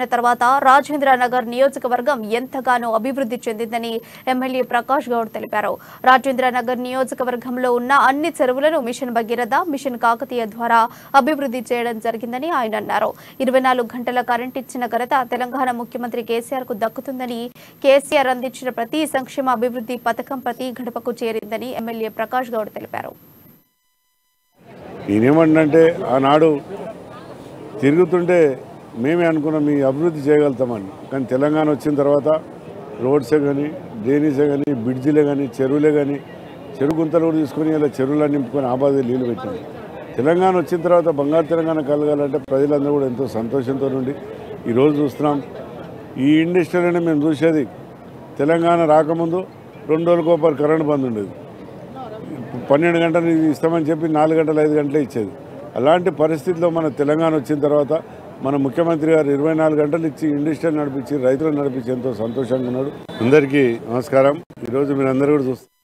తర్వాత రాజేంద్ర నగర్ నియోజకవర్గం ఎంతగానో అభివృద్ధి చెందిందని ఎమ్మెల్యే ప్రకాష్ గౌడ్ తెలిపారు. రాజేంద్ర నగర్ నియోజకవర్గంలో ఉన్న అన్ని చెరువులను మిషన్ భగీరథ, మిషన్ కాకతీయ ద్వారా అభివృద్ధి చేయడం జరిగిందని ఆయన అన్నారు. 24 గంటల కరెంట్ ఇచ్చిన ఘనత తెలంగాణ ముఖ్యమంత్రి కేసీఆర్ కు దక్కుతుందని, కేసీఆర్ అందించిన ప్రతి సంక్షేమ అభివృద్ధి పథకం ప్రతి గడపకు చేరిందని ఎమ్మెల్యే ప్రకాష్ గౌడ్ తెలిపారు. నేనేమంటే ఆనాడు తిరుగుతుంటే మేమే అనుకున్నాం మీ అభివృద్ధి చేయగలుగుతామని. కానీ తెలంగాణ వచ్చిన తర్వాత రోడ్సే కానీ, డ్రైనేజే కానీ, బ్రిడ్జిలే కానీ, చెరువులే కానీ, చెరువు గుంతలు కూడా తీసుకొని ఇలా చెరువులను నింపుకొని ఆబాది నీళ్ళు పెట్టింది. తెలంగాణ వచ్చిన తర్వాత బంగారు తెలంగాణ కలగాలంటే ప్రజలందరూ కూడా ఎంతో సంతోషంతో ఉండి ఈరోజు చూస్తున్నాం. ఈ ఇండస్ట్రీలోనే మేము చూసేది తెలంగాణ రాకముందు 2 రోజులకోపారు కరెంట్ బంద్ ఉండేది. 12 గంటలు ఇస్తామని చెప్పి 4 గంటలు 5 గంటలే ఇచ్చేది. అలాంటి పరిస్థితిలో మన తెలంగాణ వచ్చిన తర్వాత మన ముఖ్యమంత్రి గారు 24 గంటలు ఇచ్చి ఇండస్ట్రీ నడిపించి రైతులను నడిపించి ఎంతో సంతోషంగా ఉన్నాడు. అందరికీ నమస్కారం. ఈరోజు మీరు అందరూ కూడా చూస్తారు.